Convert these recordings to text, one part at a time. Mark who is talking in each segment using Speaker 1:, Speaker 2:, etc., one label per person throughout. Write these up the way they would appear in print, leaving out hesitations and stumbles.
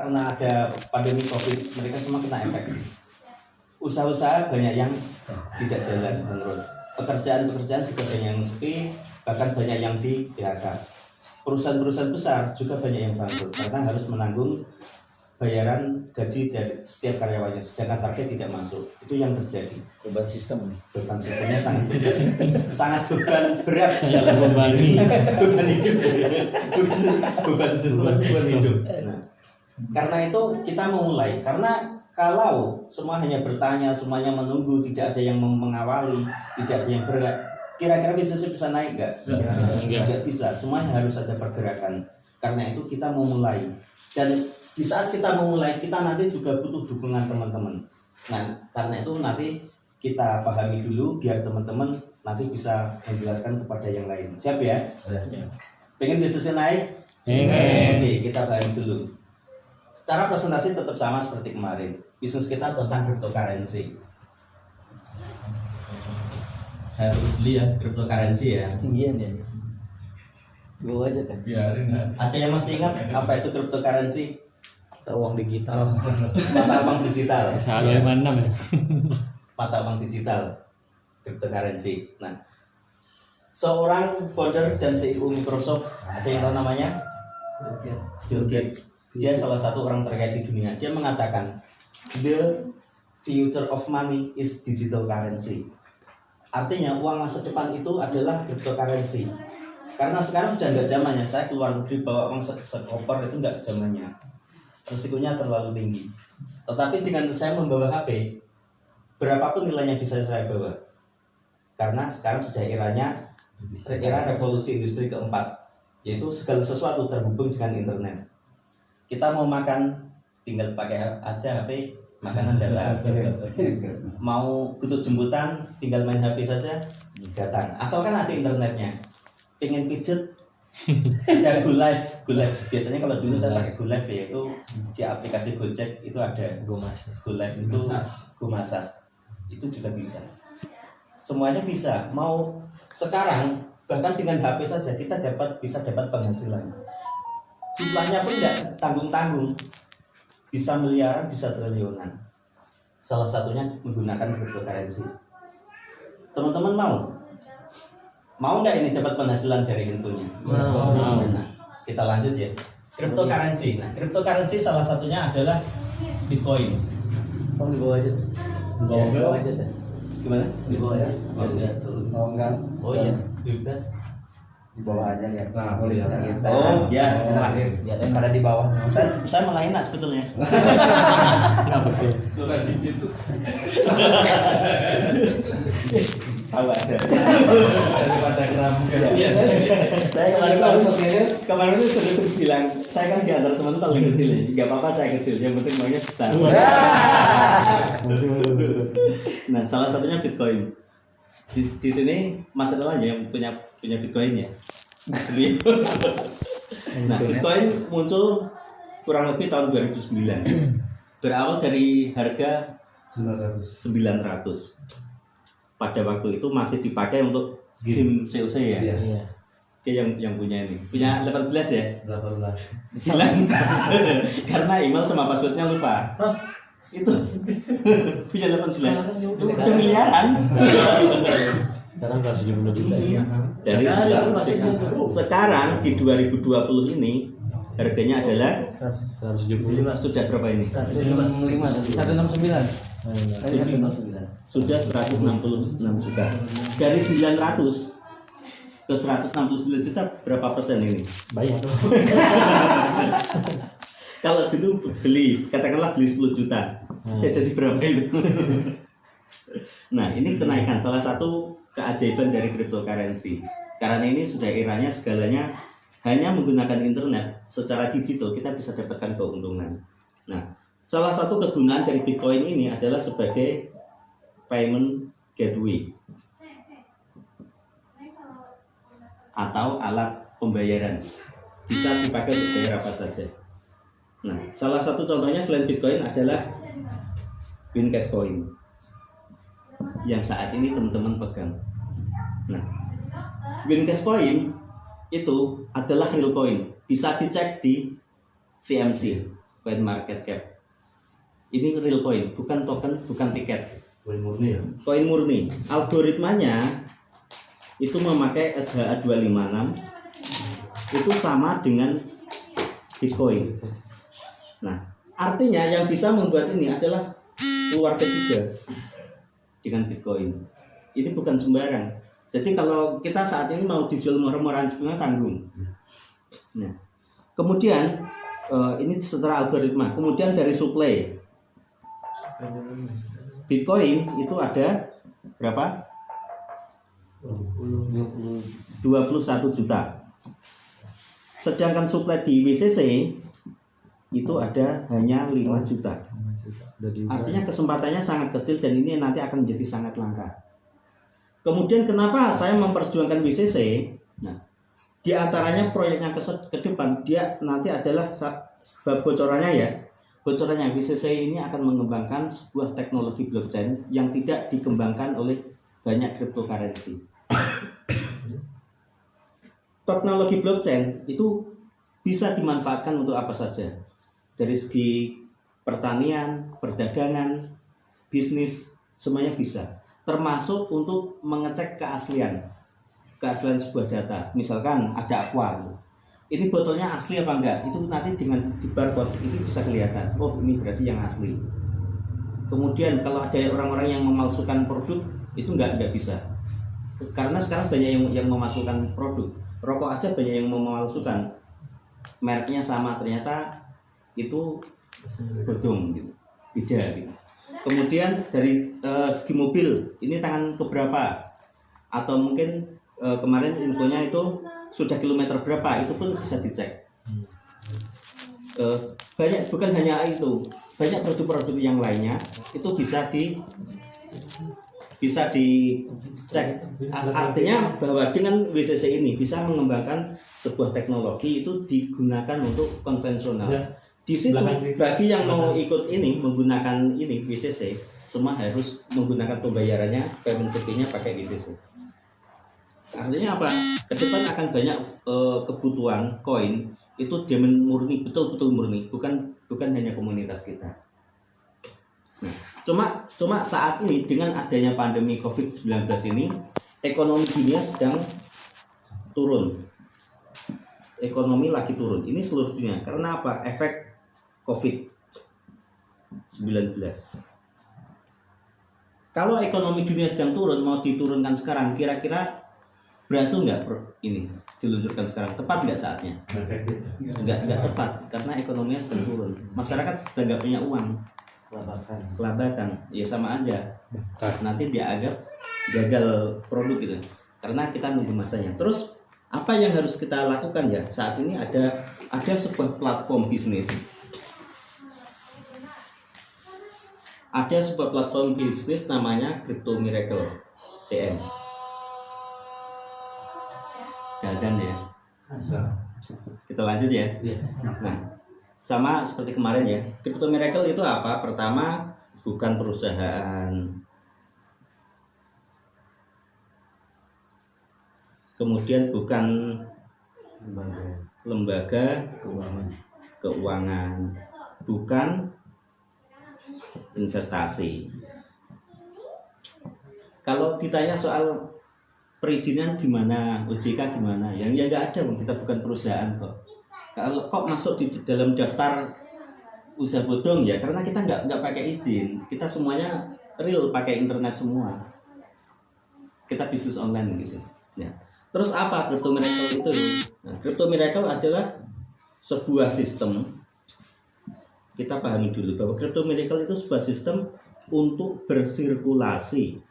Speaker 1: karena ada pandemi COVID, mereka semua kena efek. Usaha-usaha banyak yang tidak jalan menurut. Pekerjaan-pekerjaan juga banyak yang sepi, bahkan banyak yang di PHK. Perusahaan-perusahaan besar juga banyak yang bangkrut karena harus menanggung bayaran gaji dari setiap karyawannya, sedangkan target tidak masuk. Itu yang terjadi.
Speaker 2: Beban sistem.
Speaker 1: Beban sistemnya sangat berat, sangat berat
Speaker 3: Sangat membebani.
Speaker 1: beban hidup, beban sistem beban hidup. Nah, karena itu kita memulai, karena kalau semua hanya bertanya, semuanya menunggu, tidak ada yang mengawali, tidak ada yang bergerak, kira-kira bisnisnya bisa naik nggak? Nggak bisa. Semuanya harus ada pergerakan. Karena itu kita memulai. Dan di saat kita memulai, kita nanti juga butuh dukungan teman-teman. Nah, karena itu nanti kita pahami dulu, biar teman-teman nanti bisa menjelaskan kepada yang lain. Siap ya? Pengen bisnisnya naik?
Speaker 3: Pengen.
Speaker 1: Oke, kita pahami dulu. Cara presentasi tetap sama seperti kemarin. Bisnis kita tentang cryptocurrency. Saya terus beli ya cryptocurrency ya.
Speaker 2: Tinggian ya. Gua aja kan.
Speaker 4: Biarin aja.
Speaker 1: Ada yang masih ingat apa itu cryptocurrency?
Speaker 2: Uang digital.
Speaker 1: Mata uang digital.
Speaker 3: Satu 56 ya.
Speaker 1: Mata uang digital, cryptocurrency. Nah, seorang founder dan CEO Microsoft, ada yang tahu namanya? Bill Gates. Dia salah satu orang terkaya di dunia. Dia mengatakan, the future of money is digital currency. Artinya uang masa depan itu adalah cryptocurrency. Karena sekarang sudah nggak zamannya. Saya keluar negeri bawa uang sekoper itu nggak zamannya. Risikonya terlalu tinggi. Tetapi dengan saya membawa HP, berapapun nilainya bisa saya bawa. Karena sekarang sudah era revolusi industri keempat, yaitu segala sesuatu terhubung dengan internet. Kita mau makan tinggal pakai aja HP, makanan datang. Mau butuh jemputan tinggal main HP saja datang. Asalkan ada internetnya. Pengen pijet ada GoLive. Biasanya kalau dulu saya pakai GoLive ya, itu di aplikasi Gojek itu ada GoLive itu GoMasas. Itu juga bisa. Semuanya bisa. Mau sekarang bahkan dengan HP saja kita bisa dapat penghasilan. Jumlahnya pun tidak tanggung-tanggung. Bisa miliaran, bisa triliunan. Salah satunya menggunakan cryptocurrency. Teman-teman mau nggak ini dapat penghasilan dari infonya? Mau. Nah, kita lanjut ya. Cryptocurrency. Nah, cryptocurrency salah satunya adalah Bitcoin.
Speaker 2: Di bawah aja. Di bawah aja deh.
Speaker 1: Gimana?
Speaker 2: Di bawah ya.
Speaker 4: Oh enggak.
Speaker 1: Oh iya, bebas.
Speaker 2: Di bawah aja lihat.
Speaker 4: Nah,
Speaker 2: tulisnya
Speaker 4: iya.
Speaker 2: gitu.
Speaker 1: Oh ya, enak.
Speaker 2: Lihat yang pada di bawah.
Speaker 1: Saya malah enak sebetulnya.
Speaker 3: Apa tuh?
Speaker 4: Lu rajin itu.
Speaker 1: Tahu aja.
Speaker 4: Daripada keramu kasihan.
Speaker 1: Saya kemarin itu sudah bilang, saya kan di antara teman paling kecil ya. Gak apa-apa saya kecil, yang penting maunya besar. Nah, salah satunya Bitcoin. Di sini Mas Adalah yang punya Bitcoin ya. Nah, Bitcoin muncul kurang lebih tahun 2009. Berawal dari harga 900. Pada waktu itu masih dipakai untuk game COC ya.
Speaker 2: Iya.
Speaker 1: Oke, yang punya ini. Punya 18 ya?
Speaker 2: 18.
Speaker 1: Silang. Karena email sama passwordnya lupa. Itu punya 18. Udah miliaran.
Speaker 3: Sekarang 170 juta ya.
Speaker 1: Dari sekarang di 2020 ini harganya adalah
Speaker 3: 170.
Speaker 1: sudah berapa ini?
Speaker 2: 169.
Speaker 1: Sudah 166 juta. Dari 900 ke 169 juta berapa persen ini?
Speaker 3: Banyak tuh.
Speaker 1: Kalau dulu katakanlah beli 10 juta, jadi berapa itu? Nah, ini kenaikan salah satu keajaiban dari cryptocurrency. Karena ini sudah eranya segalanya hanya menggunakan internet, secara digital kita bisa dapatkan keuntungan. Nah, salah satu kegunaan dari Bitcoin ini adalah sebagai payment gateway atau alat pembayaran, bisa dipakai untuk bayar apa saja. Nah, salah satu contohnya selain Bitcoin adalah Wincash Coin yang saat ini teman-teman pegang. Nah, Wincash Coin itu adalah real coin, bisa dicek di CMC, Coin market cap. Ini real coin, bukan token, bukan tiket.
Speaker 3: Koin murni ya.
Speaker 1: Koin murni. Algoritmanya itu memakai SHA-256 itu sama dengan Bitcoin. Nah, artinya yang bisa membuat ini adalah keluarga juga dengan Bitcoin. Ini bukan sembarang. Jadi kalau kita saat ini mau dijual murah-murahan sebenarnya tanggung. Nah, kemudian ini secara algoritma. Kemudian dari supply Bitcoin itu ada berapa? 21 juta. Sedangkan supply di WCC itu ada hanya 5 juta. Artinya kesempatannya sangat kecil dan ini nanti akan menjadi sangat langka. Kemudian kenapa saya memperjuangkan WCC? Nah, di antaranya proyeknya ke depan dia nanti adalah bocorannya ya. Bocorannya WCC ini akan mengembangkan sebuah teknologi blockchain yang tidak dikembangkan oleh banyak cryptocurrency. Teknologi blockchain itu bisa dimanfaatkan untuk apa saja. Dari segi pertanian, perdagangan, bisnis, semuanya bisa. Termasuk untuk mengecek keaslian sebuah data. Misalkan ada aqua, ini botolnya asli apa enggak? Itu nanti dengan di barcode ini bisa kelihatan. Oh, ini berarti yang asli. Kemudian kalau ada orang-orang yang memalsukan produk, itu enggak bisa. Karena sekarang banyak yang memasukkan produk. Rokok aja banyak yang memalsukan. Mereknya sama, ternyata itu bodong gitu. Beda gitu. Kemudian dari segi mobil, ini tangan keberapa? Atau mungkin kemarin infonya itu sudah kilometer berapa, itu pun bisa dicek. Banyak, bukan hanya itu, banyak produk-produk yang lainnya itu bisa dicek. Artinya bahwa dengan WCC ini bisa mengembangkan sebuah teknologi itu digunakan untuk konvensional. Di situ bagi yang mau ikut ini menggunakan ini WCC, semua harus menggunakan pembayarannya payment nya pakai WCC. Artinya apa? Ke depan akan banyak kebutuhan koin itu diamond murni, betul-betul murni, bukan hanya komunitas kita. Nah, cuma saat ini dengan adanya pandemi COVID-19 ini, ekonomi dunia sedang turun. Ekonomi lagi turun. Ini seluruh dunia. Karena apa? Efek COVID-19. Kalau ekonomi dunia sedang turun, mau diturunkan sekarang, kira-kira berhasil nggak ini diluncurkan sekarang? Tepat nggak saatnya? Nggak tepat karena ekonominya sedang turun. Masyarakat sedang nggak punya uang. Kelabakan, ya sama aja. Nanti dia agak gagal produk gitu. Karena kita nunggu masanya. Terus apa yang harus kita lakukan ya? Saat ini ada sebuah platform bisnis. Ada sebuah platform bisnis namanya Crypto Miracle CM. Gagan ya. Kita lanjut ya. Nah, sama seperti kemarin ya. Crypto Miracle itu apa? Pertama, bukan perusahaan. Kemudian bukan lembaga keuangan, bukan investasi. Kalau ditanya soal perizinan gimana, OJK gimana, ya nggak ada, kita bukan perusahaan kok. Kalau kok masuk di dalam daftar usaha bodong ya, karena kita nggak pakai izin, kita semuanya real pakai internet semua, kita bisnis online gitu. Ya. Terus apa Crypto Miracle itu? Nah, Crypto Miracle adalah sebuah sistem. Kita pahami dulu bahwa Crypto Miracle itu sebuah sistem untuk bersirkulasi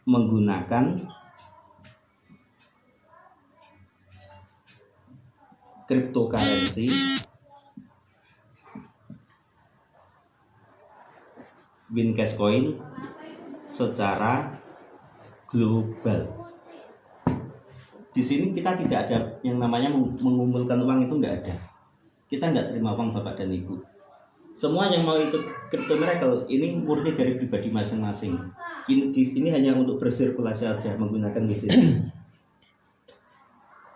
Speaker 1: menggunakan cryptocurrency Wincash Coin secara global. Di sini kita tidak ada yang namanya mengumpulkan uang, itu nggak ada. Kita nggak terima uang bapak dan ibu. Semua yang mau ikut Crypto Miracle ini murni dari pribadi masing-masing. Ini hanya untuk bersirkulasi saja menggunakan WCC.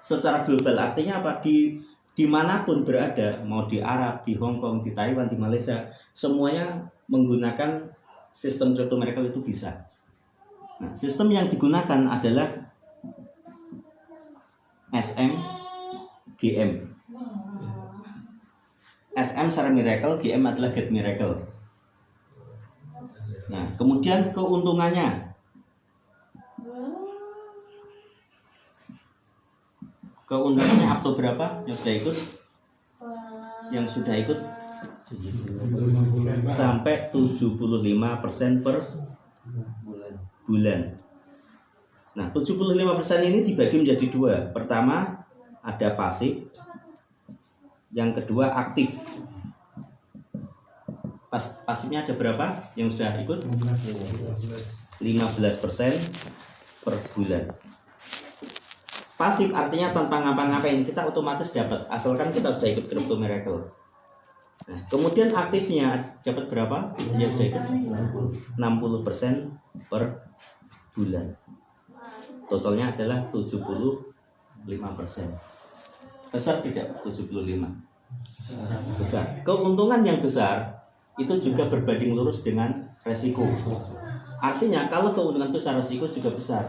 Speaker 1: Secara global artinya apa? Di dimanapun berada, mau di Arab, di Hong Kong, di Taiwan, di Malaysia, semuanya menggunakan sistem crypto miracle itu bisa. Nah, sistem yang digunakan adalah SM, GM. SM secara miracle, GM adalah get miracle. Nah, kemudian keuntungannya. Keuntungannya up to berapa yang sudah ikut? Yang sudah ikut sampai 75% per bulan. Nah, 75% ini dibagi menjadi dua. Pertama, ada pasif. Yang kedua, aktif. Pasifnya ada berapa yang sudah ikut? 15% per bulan. Pasif artinya tanpa ngapa-ngapain, kita otomatis dapat, asalkan kita sudah ikut Crypto Miracle. Nah, kemudian aktifnya dapat berapa? Ya sudah ikut 60% per bulan. Totalnya adalah 75%. Besar tidak 75? Besar. Keuntungan yang besar itu juga berbanding lurus dengan resiko. Artinya kalau keuntungan besar, resiko juga besar.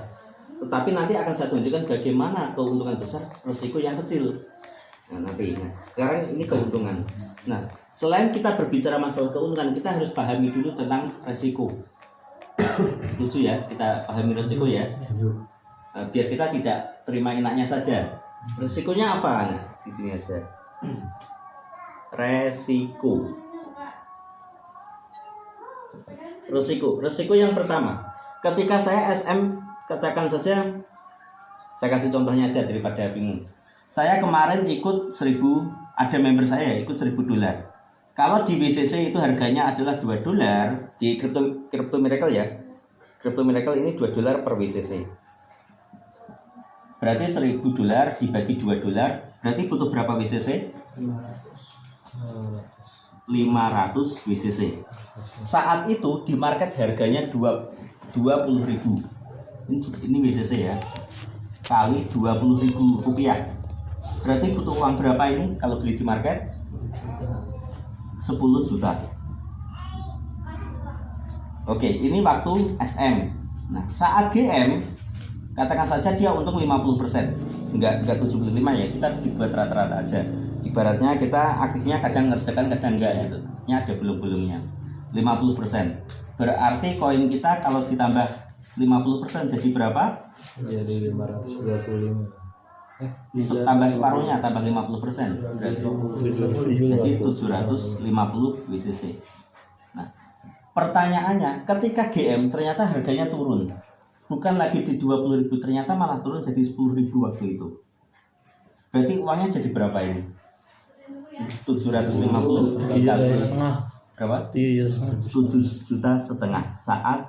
Speaker 1: Tetapi nanti akan saya tunjukkan bagaimana keuntungan besar, resiko yang kecil. Nah, nanti. Nah, sekarang ini keuntungan. Nah, selain kita berbicara masalah keuntungan, kita harus pahami dulu tentang resiko. Setuju ya? Kita pahami resiko ya. Biar kita tidak terima enaknya saja. Resikonya apa? Nah, di sini aja. Resiko yang pertama, ketika saya SM, katakan saja, saya kasih contohnya aja daripada bingung. Saya kemarin ikut 1000, ada member saya ikut $1000. Kalau di WCC itu harganya adalah $2 di Crypto Miracle ya. Crypto Miracle ini $2 per WCC. Berarti $1000 dibagi $2, berarti butuh berapa WCC? 500 WCC. Saat itu di market harganya 20.000. Ini WCC ya, kali 20.000 rupiah. Berarti butuh uang berapa ini kalau beli di market? 10 juta. Oke, ini waktu SM. Nah, saat GM, katakan saja dia untung 50%. Enggak 75 ya, kita dibuat rata-rata aja. Ibaratnya kita aktifnya kadang ngerjakan, kadang enggak gitu. Ini ada belum-belumnya. 50%. Berarti koin kita kalau ditambah 50% jadi berapa?
Speaker 3: Jadi 525.
Speaker 1: Tambah separuhnya, tambah 50%. Jadi 750 WCC. Nah, pertanyaannya, ketika GM ternyata harganya turun, bukan lagi di 20.000, ternyata malah turun jadi 10.000 waktu itu. Berarti uangnya jadi berapa ini? 750 berapa? 7,5 juta saat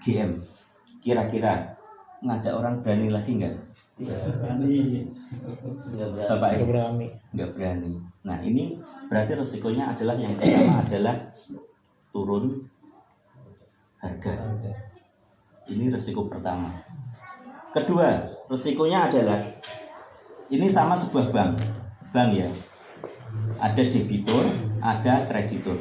Speaker 1: GM. Kira-kira ngajak orang berani lagi enggak? Bapak enggak berani. Nah, ini berarti resikonya adalah yang pertama adalah turun harga. Ini resiko pertama. Kedua, resikonya adalah ini sama sebuah bank ya. Ada debitur, ada kreditur.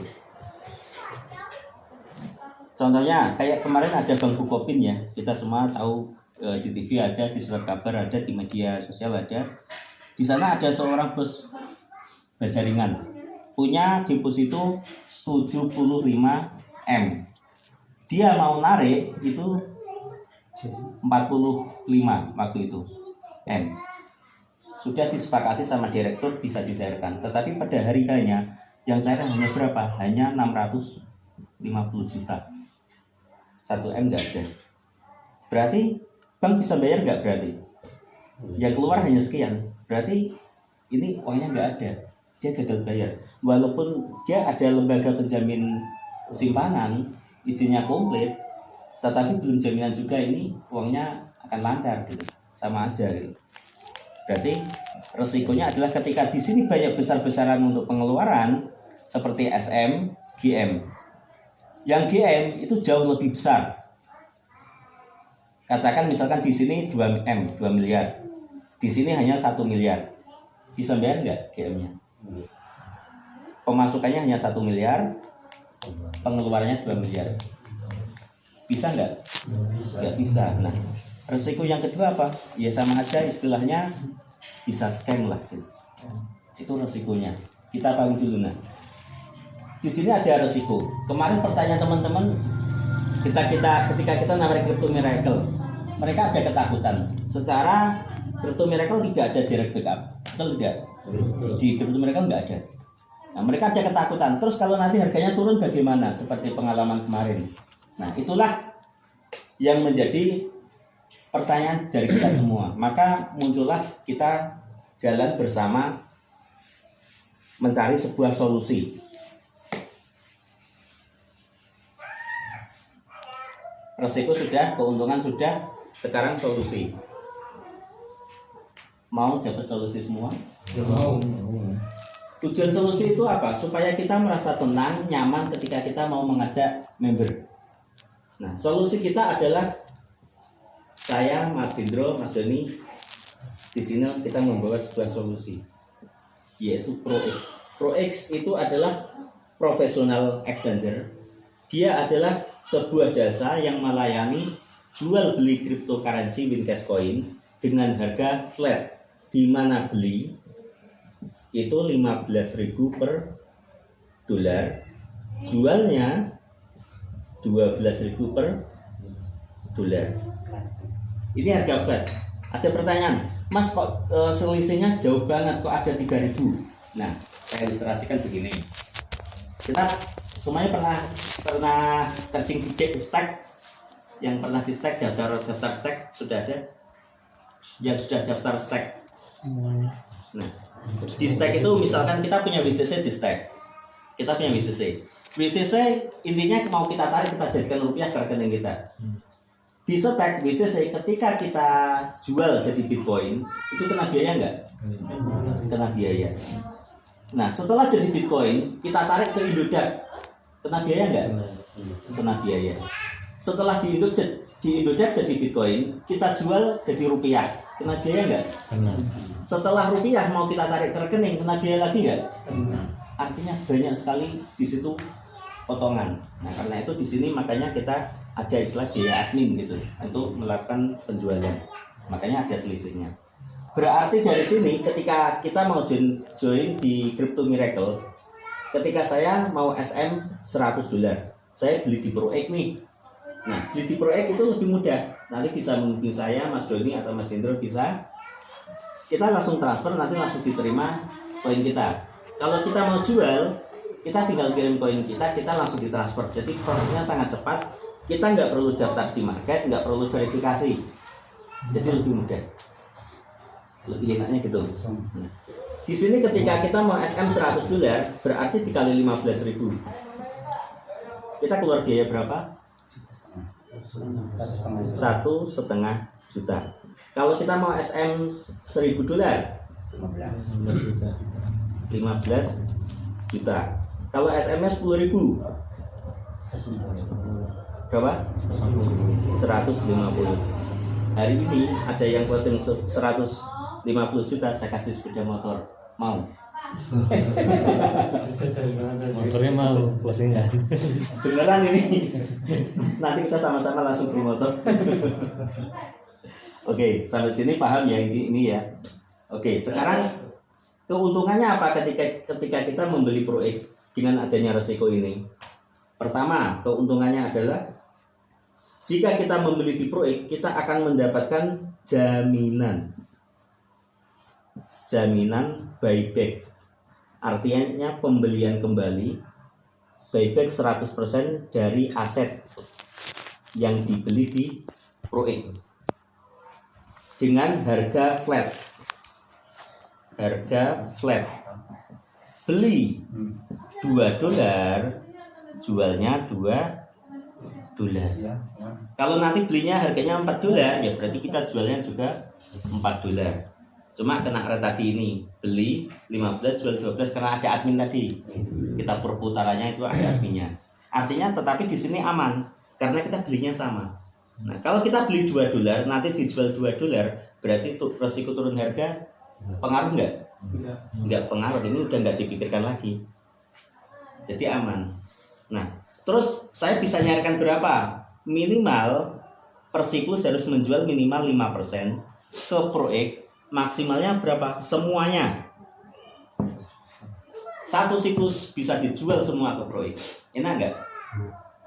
Speaker 1: Contohnya kayak kemarin ada Bank Bukopin ya. Kita semua tahu di TV ada, di surat kabar ada, di media sosial ada. Di sana ada seorang bos Bajaringan punya deposito 75M. Dia mau narik itu 45 waktu itu M. Sudah disepakati sama direktur bisa dicairkan, tetapi pada hari kalinya yang cair hanya berapa? Hanya 650 juta. 1M nggak ada. Berarti bank bisa bayar nggak? Berarti yang keluar hanya sekian. Berarti ini uangnya nggak ada, dia gagal bayar. Walaupun dia ada lembaga penjamin simpanan, izinnya komplit, tetapi belum jaminan juga ini uangnya akan lancar gitu, sama aja gitu. Berarti resikonya adalah ketika di sini banyak besar-besaran untuk pengeluaran seperti SM, GM. Yang GM itu jauh lebih besar. Katakan misalkan di sini 2M, 2 miliar. Di sini hanya 1 miliar. Bisa bayar nggak GM-nya? Pemasukannya hanya 1 miliar, pengeluarannya 2 miliar. Bisa nggak? Nggak bisa. Nah, resiko yang kedua apa? Ya sama aja, istilahnya bisa scam lah. Itu resikonya. Kita pahami dulu. Nah, di sini ada resiko. Kemarin pertanyaan teman-teman, ketika kita nawarin Crypto Miracle, mereka ada ketakutan. Secara Crypto Miracle tidak ada direct backup, betul tidak? Di Crypto Miracle nggak ada. Nah, mereka ada ketakutan. Terus kalau nanti harganya turun bagaimana? Seperti pengalaman kemarin. Nah, itulah yang menjadi pertanyaan dari kita semua. Maka muncullah kita jalan bersama mencari sebuah solusi. Resiko sudah, keuntungan sudah, sekarang solusi. Mau dapat solusi semua?
Speaker 4: Mau.
Speaker 1: Tujuan solusi itu apa? Supaya kita merasa tenang, nyaman ketika kita mau mengajak member. Nah, solusi kita adalah saya, Mas Indro, Mas Doni. Di sini kita membawa sebuah solusi, yaitu ProX. ProX itu adalah professional exchanger. Dia adalah sebuah jasa yang melayani jual beli cryptocurrency Wincash Coin dengan harga flat, di mana beli itu 15.000 per dolar, jualnya 12.000 per dolar. Ini harga flat. Ada pertanyaan, Mas kok selisihnya jauh banget, kok ada 3.000? Nah, saya ilustrasikan begini. Kita semuanya pernah trading di stack, yang pernah di stack, daftar stack sudah ada, yang sudah daftar stack
Speaker 3: Semuanya.
Speaker 1: Nah, di stack itu misalkan kita punya WCC di stack, kita punya WCC intinya mau kita tarik, kita jadikan rupiah ke rekening kita. Di stack WCC ketika kita jual jadi Bitcoin itu kena biaya nggak? Kena biaya. Nah, setelah jadi Bitcoin kita tarik ke Indodax, kena biaya nggak? Kena biaya. Setelah di Indodax jadi Bitcoin, kita jual jadi rupiah, kena biaya nggak?
Speaker 3: Kena.
Speaker 1: Setelah rupiah mau kita tarik ke rekening, kena biaya lagi nggak? Artinya banyak sekali di situ potongan. Nah, karena itu di sini makanya kita ada istilah biaya admin gitu untuk melakukan penjualan. Makanya ada selisihnya. Berarti dari sini ketika kita mau join di Crypto Miracle, ketika saya mau SM 100 dolar, saya beli di ProX nih. Nah, beli di ProX itu lebih mudah. Nanti bisa menghubungi saya, Mas Doni atau Mas Indro bisa. Kita langsung transfer, nanti langsung diterima koin kita. Kalau kita mau jual, kita tinggal kirim koin kita langsung ditransfer. Jadi prosesnya sangat cepat. Kita nggak perlu daftar di market, nggak perlu verifikasi. Jadi lebih mudah. Lebih enaknya gitu. Nah, di sini ketika kita mau SM 100 dolar, berarti dikali 15.000. Kita keluar biaya berapa? 1,5 juta. Kalau kita mau SM 1.000 dolar, 15 juta. Kalau SM-nya 10.000, berapa? 150. Hari ini ada yang closing 150 juta, saya kasih sepeda motor. Mau?
Speaker 3: Motornya mau closingan.
Speaker 1: Beneran ini. Nanti kita sama-sama langsung beli motor. Oke, sampai sini paham ya ini ya. Oke, sekarang keuntungannya apa ketika kita membeli ProX dengan adanya resiko ini? Pertama, keuntungannya adalah jika kita membeli di ProX, kita akan mendapatkan jaminan buyback. Artinya pembelian kembali, buyback 100% dari aset yang dibeli di ProX dengan harga flat. Beli 2 dolar, jualnya 2 dolar. Kalau nanti belinya harganya 4 dolar, ya berarti kita jualnya juga 4 dolar. Cuma kena rate tadi ini, beli 15, jual 12 karena ada admin tadi. Kita perputarannya itu ada adminnya. Artinya tetapi di sini aman karena kita belinya sama. Nah, kalau kita beli 2 dolar, nanti dijual 2 dolar, berarti resiko turun harga pengaruh nggak? nggak pengaruh, ini udah nggak dipikirkan lagi, jadi aman. Nah, terus saya bisa nyarikan berapa? Minimal per siklus harus menjual minimal 5% ke proyek, maksimalnya berapa? Semuanya. Satu siklus bisa dijual semua ke proyek, enak nggak?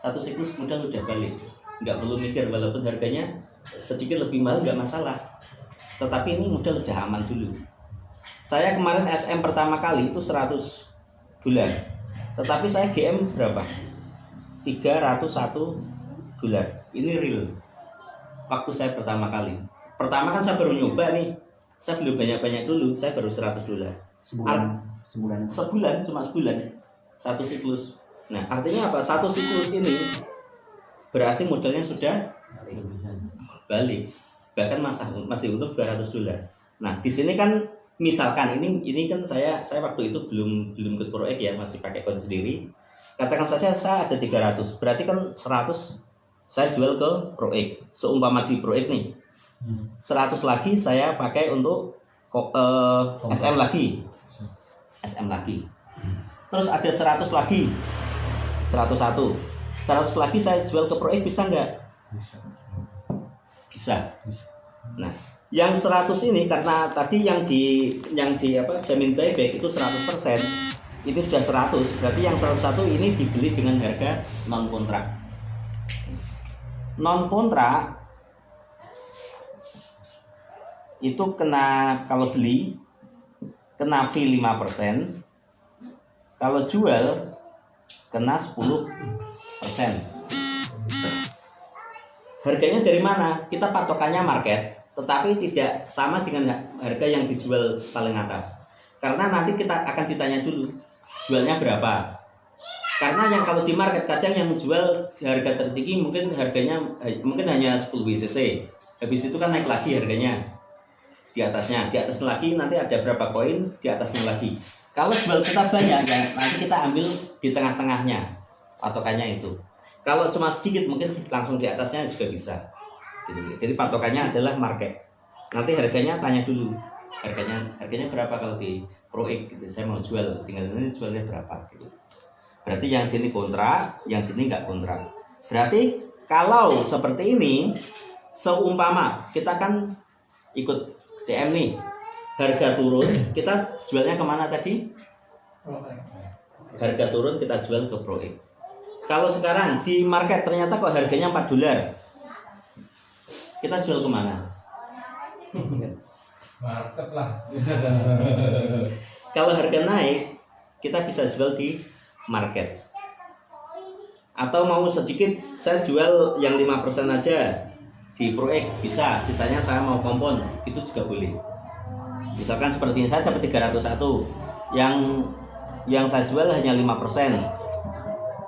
Speaker 1: Satu siklus modal udah balik, nggak perlu mikir, walaupun harganya sedikit lebih mahal nggak masalah, tetapi ini modal udah aman dulu. Saya kemarin SM pertama kali itu $100, tetapi saya GM berapa? $301. Ini real. Waktu saya pertama kali. Pertama kan saya baru nyoba nih. Saya belum banyak-banyak dulu, saya baru $100. Sebulan, cuma sebulan. Satu siklus. Nah, artinya apa? Satu siklus ini berarti modalnya sudah balik. Bahkan masih untung $200. Nah, di sini kan misalkan ini kan saya waktu itu belum ke proyek ya, masih pakai koin sendiri. Katakan saja saya ada 300, berarti kan 100 saya jual ke proyek. Seumpama di proyek nih, 100 lagi saya pakai untuk SM lagi. Terus ada 100 lagi, 101, 100 lagi saya jual ke proyek, bisa nggak? Bisa. Nah, yang 100 ini karena tadi yang di jamin buyback itu 100%, ini sudah 100, berarti yang 101 ini dibeli dengan harga non kontrak. Non kontrak itu kena, kalau beli kena fee 5%, kalau jual kena 10%. Harganya dari mana? Kita patokannya market, tetapi tidak sama dengan harga yang dijual paling atas. Karena nanti kita akan ditanya dulu, jualnya berapa? Karena yang kalau di market kadang yang menjual harga tertinggi mungkin hanya 10 WCC. Habis itu kan naik lagi harganya. Di atasnya lagi nanti ada berapa koin, di atasnya lagi. Kalau jual kita banyak ya, nanti kita ambil di tengah-tengahnya, patokannya itu. Kalau cuma sedikit mungkin langsung di atasnya juga bisa. Jadi patokannya adalah market. Nanti harganya tanya dulu. Harganya berapa kalau di proyek gitu. Saya mau jual, tinggal ini jualnya berapa gitu. Berarti yang sini kontrak, yang sini nggak kontrak. Berarti kalau seperti ini, seumpama kita kan ikut CM nih, harga turun, kita jualnya kemana tadi? Harga turun kita jual ke proyek. Kalau sekarang di market ternyata kok harganya $4, kita jual kemana?
Speaker 4: Market lah.
Speaker 1: Kalau harga naik, kita bisa jual di market. Atau mau sedikit, saya jual yang 5% aja di proyek, bisa. Sisanya saya mau kompon, itu juga boleh. Misalkan seperti ini, saya dapat 301, yang saya jual hanya 5%.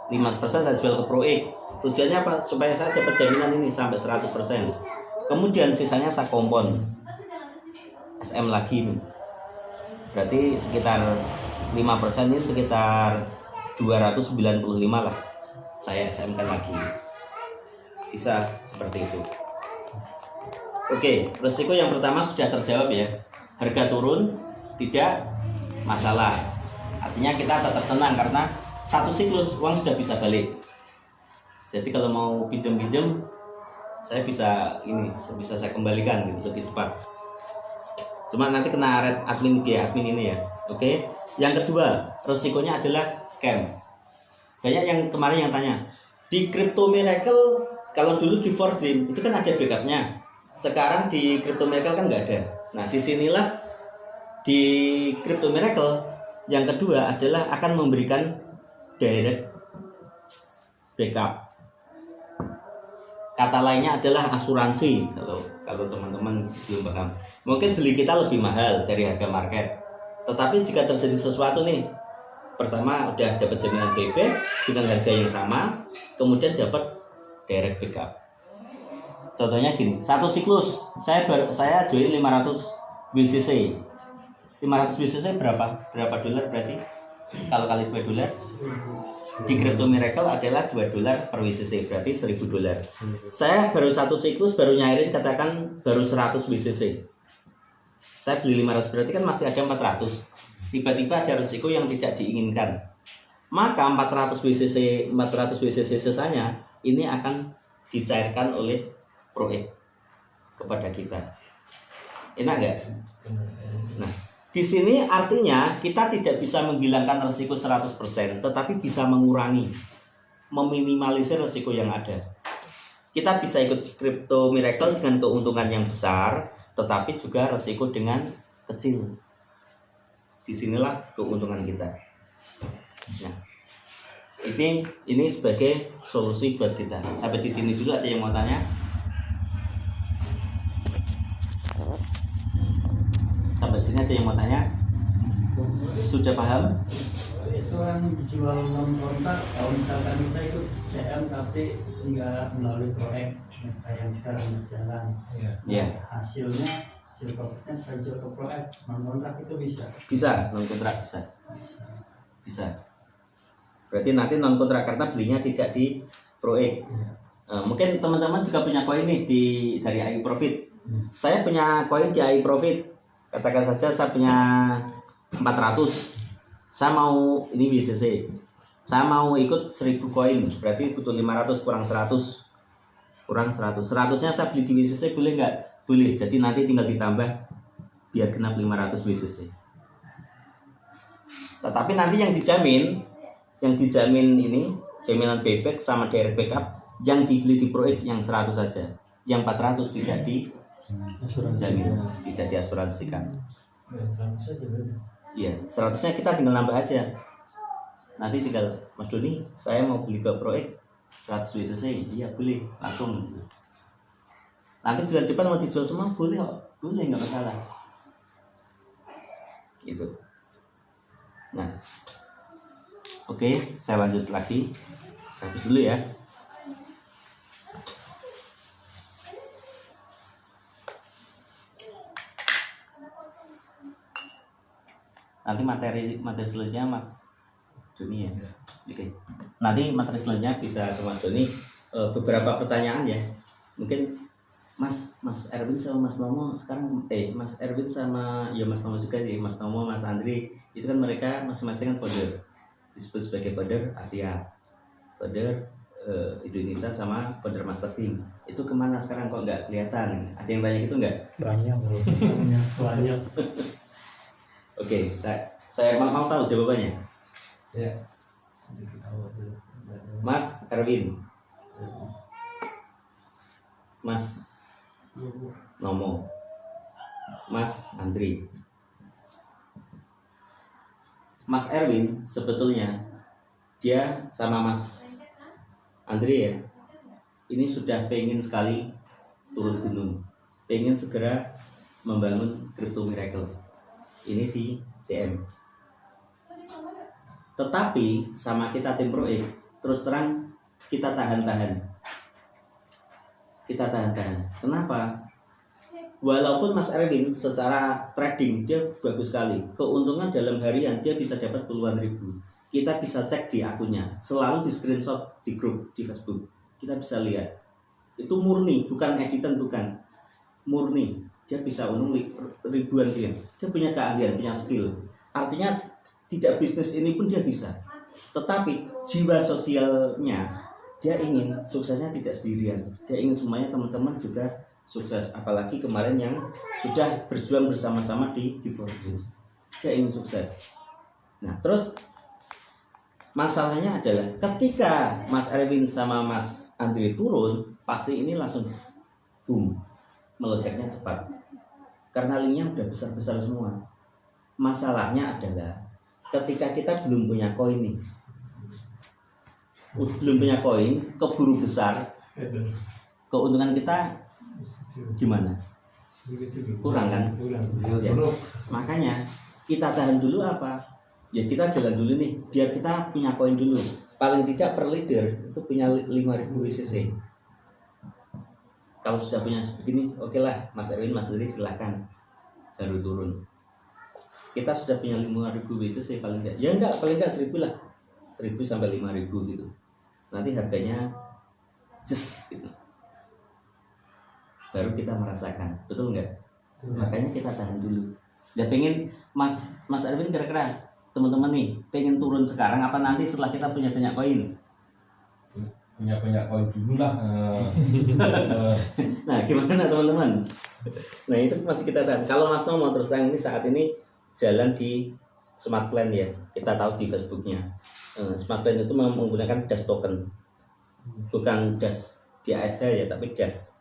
Speaker 1: 5% saya jual ke proyek. Tujuannya apa? Supaya saya dapat jaminan ini sampai 100%. Kemudian sisanya saya kompon SM lagi nih. Berarti sekitar 5% ini sekitar 295 lah. Saya SM kan lagi. Bisa seperti itu. Oke, resiko yang pertama sudah terjawab ya. Harga turun tidak masalah. Artinya kita tetap tenang karena satu siklus uang sudah bisa balik. Jadi kalau mau pinjam saya bisa saya kembalikan gitu lebih cepat. Cuma nanti kena red admin ini ya. Oke. Yang kedua, resikonya adalah scam. Banyak yang kemarin yang tanya, di Crypto Miracle kalau dulu Give for Dream itu kan ada backupnya. Sekarang di Crypto Miracle kan nggak ada. Nah, disinilah di Crypto Miracle yang kedua adalah akan memberikan direct backup. Kata lainnya adalah asuransi. Kalau teman-teman belum paham, mungkin beli kita lebih mahal dari harga market. Tetapi jika terjadi sesuatu nih, pertama udah dapat jaminan buyback dengan harga yang sama, kemudian dapat direct backup. Contohnya gini, satu siklus saya join 500 WCC. 500 WCC berapa dolar berarti? Kalau kali $2 di Crypto Miracle adalah $2 per WCC, berarti $1.000. Saya baru satu siklus baru nyairin, katakan baru 100 WCC. Saya beli 500 berarti kan masih ada 400. Tiba-tiba ada risiko yang tidak diinginkan. Maka 400 WCC sisanya ini akan dicairkan oleh proyek kepada kita. Enak nggak? Nah, di sini artinya kita tidak bisa menghilangkan risiko 100%, tetapi bisa mengurangi, meminimalisir risiko yang ada. Kita bisa ikut Crypto Miracle dengan keuntungan yang besar, tetapi juga risiko dengan kecil. Disinilah keuntungan kita. Nah, ini sebagai solusi buat kita. Sampai di sini dulu, ada yang mau tanya? Sampai sini ada yang mau tanya? Sudah paham?
Speaker 2: Itu kan jual non kontrak, kalau misalkan kita ikut CM tapi nggak melalui proyek yang sekarang berjalan,
Speaker 1: Ya.
Speaker 2: hasilnya hasil profitnya saya jual ke proyek non kontrak itu bisa.
Speaker 1: Bisa, non kontrak bisa. Berarti nanti non kontrak karena belinya tidak di proyek. Mungkin teman-teman juga punya koin nih dari AI Profit. Saya punya koin di AI Profit. Katakan saja saya punya 400. Saya mau ini BCC. Saya mau ikut 1000 koin. Berarti butuh 500 kurang 100. Kurang 100. 100-nya saya beli di BCC boleh nggak? Boleh. Jadi nanti tinggal ditambah biar genap 500 BCC. Tetapi nanti yang dijamin ini jaminan buyback sama direct backup yang dibeli di proyek yang 100 saja. Yang 400 tidak dijamin, tidak diasuransikan. Iya, 100-nya kita tinggal nambah aja. Nanti tinggal, Mas Doni, saya mau beli ke proyek 100 WCC, iya boleh, langsung. Nanti bulan depan mau dijual semua, boleh kok, boleh, nggak masalah. Gitu. Nah, oke, saya lanjut lagi. Habis dulu ya. Nanti materi selanjutnya Mas Doni ya. Oke. Nanti materi selanjutnya bisa ke Mas Doni. Beberapa pertanyaan ya. Mungkin Mas Erwin sama Mas Nomo sekarang Mas Erwin sama ya Mas Nomo juga sih, Mas Nomo, Mas Andri itu kan mereka masing-masing kan founder. Disebut sebagai founder Asia. Founder Indonesia sama founder Master Team. Itu kemana sekarang kok nggak kelihatan? Ada yang tanya gitu nggak?
Speaker 3: Banyak bro.
Speaker 2: Banyak.
Speaker 1: Oke, saya mau tahu jawabannya.
Speaker 4: Ya.
Speaker 1: Mas Erwin, Mas Nomo, Mas Andri. Mas Erwin sebetulnya dia sama Mas Andri ya, ini sudah pengen sekali turun gunung, pengen segera membangun Crypto Miracle ini di CM. Tetapi sama kita tim proyek terus terang kita tahan-tahan. Kenapa? Walaupun Mas Erwin secara trading dia bagus sekali, keuntungan dalam harian dia bisa dapat puluhan ribu. Kita bisa cek di akunnya, selalu di screenshot di grup di Facebook. Kita bisa lihat. Itu murni, bukan editan, bukan. Murni. Dia bisa untung ribuan klien. Dia punya keahlian, punya skill. Artinya tidak bisnis ini pun dia bisa. Tetapi jiwa sosialnya dia ingin suksesnya tidak sendirian. Dia ingin semuanya teman-teman juga sukses. Apalagi kemarin yang sudah berjuang bersama-sama di Giveaway. Dia ingin sukses. Nah, terus masalahnya adalah ketika Mas Erwin sama Mas Andri turun, pasti ini langsung boom, meledaknya cepat. Karena linknya udah besar-besar semua. Masalahnya adalah ketika kita belum punya koin nih, keburu besar, keuntungan kita gimana? Kurang kan? Ya. Makanya kita tahan dulu apa? Ya kita jalan dulu nih, biar kita punya koin dulu. Paling tidak per leader itu punya 5.000 WCC. Kalau sudah punya begini, oke lah, Mas Erwin, Mas Diri silahkan baru turun. Kita sudah punya 5.000 WCC paling enggak, ya enggak, paling enggak 1.000 lah, 1.000 sampai 5.000 gitu. Nanti harganya just gitu. Baru kita merasakan, betul enggak? Makanya kita tahan dulu. Dia pengen Mas Erwin kira-kira teman-teman nih pengen turun sekarang apa nanti setelah kita punya banyak koin?
Speaker 4: Punya banyak koin dulu lah.
Speaker 1: Nah gimana teman-teman? Nah itu masih kita tahan. Kalau Mas No mau terus terang ini saat ini jalan di Smart Plan ya. Kita tahu di Facebooknya. Smart Plan itu menggunakan DAS token, bukan DAS di ASH ya, tapi DAS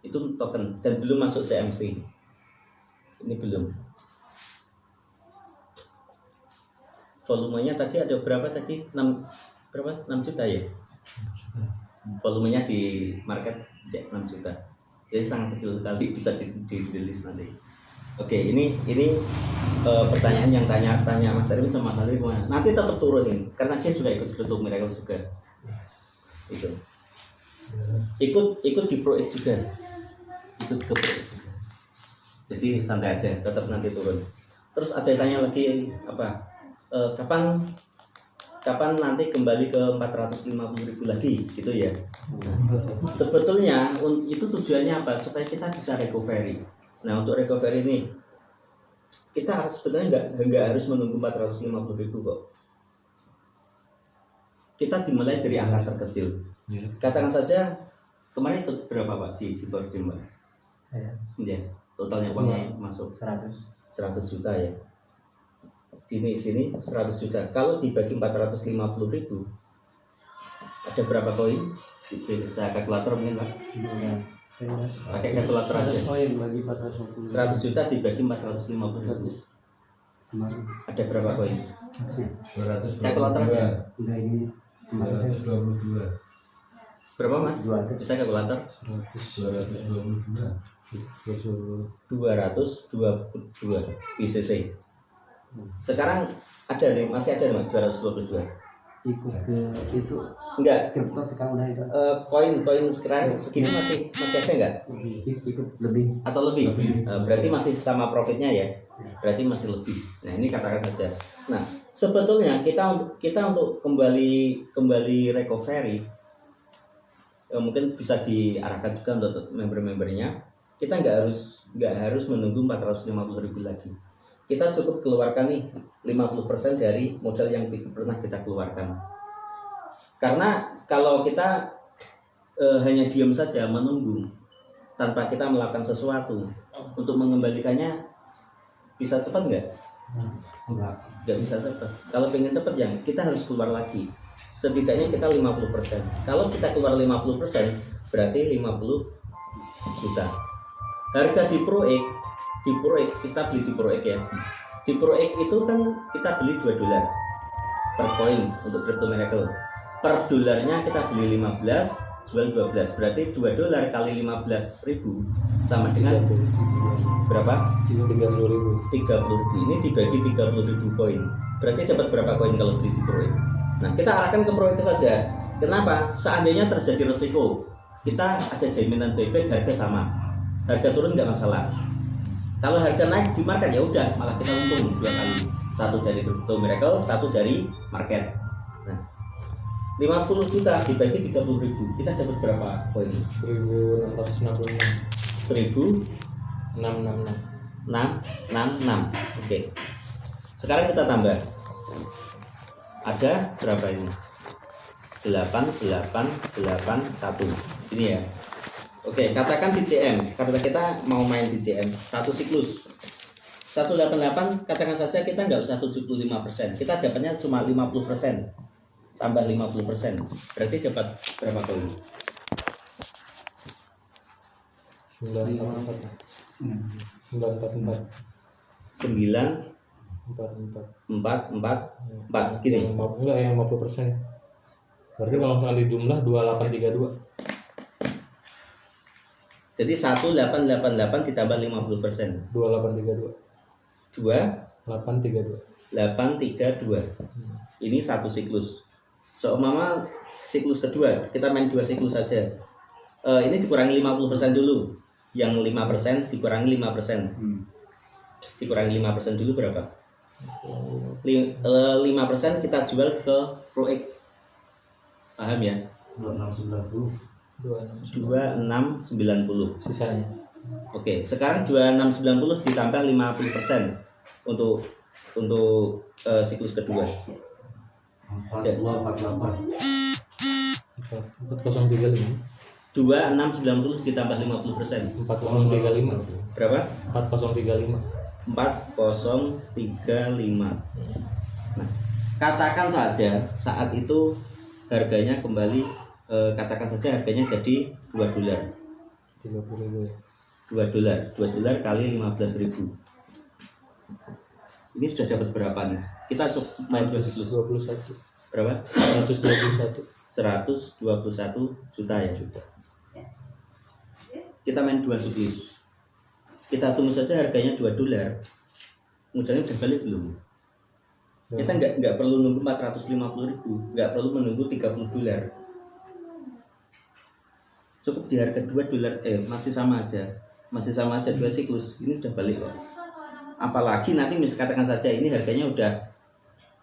Speaker 1: itu token dan belum masuk CMC. Ini belum. Volumenya tadi ada berapa tadi? 6 juta ya? Volumenya di market 6 juta. Jadi sangat kecil sekali, bisa di-release nanti. Oke, ini pertanyaan yang tanya Mas Erwin sama Mas Adri kemana? Nanti tetap turun ini, karena dia juga ikut Crypto Miracle juga. Itu. Ikut di Pro X juga. Ikut ke Pro X juga. Jadi santai aja, tetap nanti turun. Terus ada yang tanya lagi apa? Kapan nanti kembali ke 450.000 lagi gitu ya. Nah, sebetulnya itu tujuannya apa? Supaya kita bisa recovery. Nah, untuk recovery ini kita sebetulnya nggak harus menunggu 450.000 kok. Kita dimulai dari angka terkecil. Katakan saja kemarin ikut berapa Pak di Fortune Pak? Ya, totalnya uangnya masuk 100 juta ya. Di sini 100 juta. Kalau dibagi 450.000 ada berapa koin? Saya kalkulator mungkin Pak. Pakai kalkulator aja.
Speaker 2: Koin bagi 450.
Speaker 1: 100 juta dibagi 450.000. Ada berapa koin?
Speaker 4: 222.
Speaker 1: Kalkulator aja.
Speaker 2: Enggak ini
Speaker 4: 222.
Speaker 1: Berapa Mas? Bisa kalkulator?
Speaker 4: 222.
Speaker 1: 222 BCC. Sekarang ada nih, masih ada nih 222.
Speaker 2: ikut ke itu
Speaker 1: Enggak.
Speaker 2: kripto sekarang udah itu
Speaker 1: Koin sekarang segini masih ada enggak?
Speaker 2: ikut lebih
Speaker 1: Atau lebih? Berarti masih sama profitnya ya? Berarti masih lebih. Nah ini katakan saja. Nah sebetulnya kita untuk kembali recovery mungkin bisa diarahkan juga untuk member-membernya. Kita nggak harus menunggu 450.000 lagi. Kita cukup keluarkan nih 50% dari modal yang pernah kita keluarkan. Karena kalau kita hanya diam saja menunggu tanpa kita melakukan sesuatu untuk mengembalikannya, bisa cepat nggak? Nggak bisa cepat. Kalau pengen cepat ya kita harus keluar lagi. Setidaknya kita 50%. Kalau kita keluar 50%, berarti 50 juta. Harga di Pro X, kita beli di Pro X ya. Di Pro X itu kan kita beli $2 per koin untuk Crypto Miracle. Per dolarnya kita beli 15, jual 12. Berarti $2 kali 15.000 sama dengan berapa?
Speaker 3: 30.000.
Speaker 1: 30.000. Ini dibagi 30.000 koin. Berarti dapat berapa koin kalau beli di Pro X? Nah, kita arahkan ke Pro X saja. Kenapa? Seandainya terjadi resiko, kita ada jaminan buyback harga sama. Harga turun nggak masalah. Kalau harga naik di market ya udah, malah kita untung 2 kali. Satu dari Crypto Miracle, satu dari market. Nah, 50 juta dibagi 30.000, kita dapat berapa koin?
Speaker 3: 1.666.
Speaker 1: 1.666. 666. Oke. Sekarang kita tambah. Ada berapa ini? 8881. Ini ya. Oke, katakan DCM. Karena kita mau main DCM satu siklus 188, katakan saja kita nggak usah 75%. Kita dapatnya cuma 50%. Tambah 50%. Berarti dapat berapa koin? 944 gini.
Speaker 3: Enggak yang 50%. Berarti kalau misalnya di jumlah 2832.
Speaker 1: Jadi 1888 ditambah 50%.
Speaker 3: 2832.
Speaker 1: 2832.
Speaker 3: 832.
Speaker 1: Ini satu siklus. Seumpama siklus kedua, kita main 2 siklus saja. Ini dikurangi 50% dulu. Yang 5% dikurangi 5%. Dikurangi 5% dulu berapa? 5% kita jual ke Pro X. Paham ya?
Speaker 2: 2690
Speaker 1: 2690.
Speaker 3: Sisanya.
Speaker 1: Oke, sekarang 2690 ditambah 50% untuk siklus kedua.
Speaker 3: 4035.
Speaker 1: 2690 ditambah 50%.
Speaker 3: 4035.
Speaker 1: Berapa?
Speaker 3: 4035.
Speaker 1: 4035. Nah, katakan saja saat itu harganya kembali katakan saja harganya jadi $2.
Speaker 3: 30.000 ya.
Speaker 1: $2 kali 15.000. Ini sudah dapat berapa nih? Kita main 2 siklus.
Speaker 3: 21.
Speaker 1: Berapa?
Speaker 3: 121.
Speaker 1: 121 juta ya. Kita main 2 siklus. Kita tunggu saja harganya $2. Modalnya udah balik belum? Kita nggak perlu nunggu 450.000, nggak perlu menunggu $30. Cukup di harga $2, masih sama aja 2 siklus. Ini udah balik kok. Apalagi nanti katakan saja ini harganya udah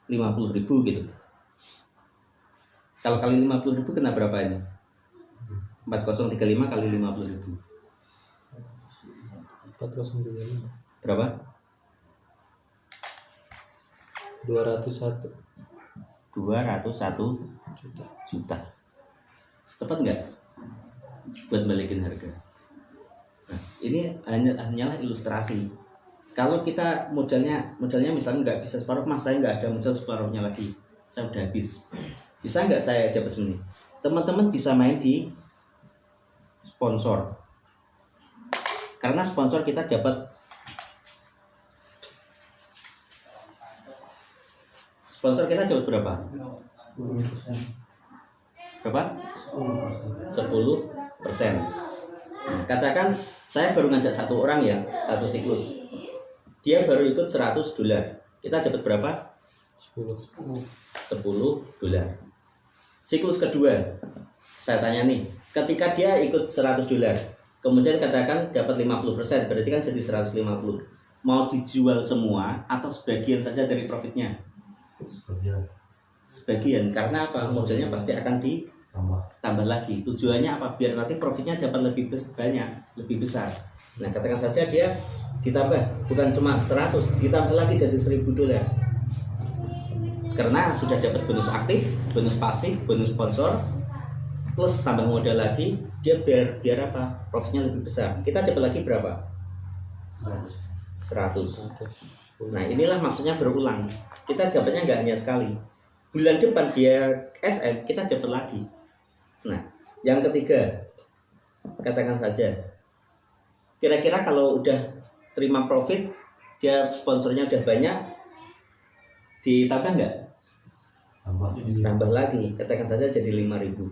Speaker 1: 50.000 gitu. Kalau kali 50.000 kena berapa ini? 4035 kali 50.000
Speaker 3: 4035.
Speaker 1: berapa?
Speaker 3: 201
Speaker 1: juta. Cepat nggak buat balikin harga? Nah, ini hanyalah ilustrasi. Kalau kita modalnya misalnya nggak bisa separuh, mas saya nggak ada modal separuhnya lagi, saya udah habis. Bisa nggak saya dapat segini? Teman-teman bisa main di sponsor, karena sponsor kita dapat berapa?
Speaker 2: 10%.
Speaker 1: Berapa?
Speaker 2: 10%.
Speaker 1: 10%. Nah, katakan saya baru ngajak satu orang ya, satu siklus. Dia baru ikut $100. Kita dapat berapa?
Speaker 3: 10.
Speaker 1: $10. Siklus kedua, saya tanya nih, ketika dia ikut $100, kemudian katakan dapat 50%, berarti kan jadi 150. Mau dijual semua atau sebagian saja dari profitnya? Sebagian, karena apa? Modalnya pasti akan ditambah lagi. Tujuannya apa? Biar nanti profitnya dapat lebih banyak, lebih besar. Nah, katakan saja dia ditambah, bukan cuma 100, ditambah lagi jadi $1.000. Karena sudah dapat bonus aktif, bonus pasif, bonus sponsor, plus tambah modal lagi, dia biar apa? Profitnya lebih besar. Kita dapat lagi berapa? 100. Nah, inilah maksudnya berulang. Kita dapatnya nggak hanya sekali. Bulan depan dia SM, kita dapat lagi. Nah, yang ketiga, katakan saja, kira-kira kalau udah terima profit, dia sponsornya udah banyak, ditambah nggak? Tambah lagi, katakan saja jadi 5.000.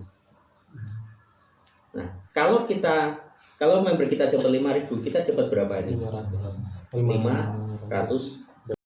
Speaker 1: Nah, kalau member kita dapat 5.000, kita dapat berapa ini? 500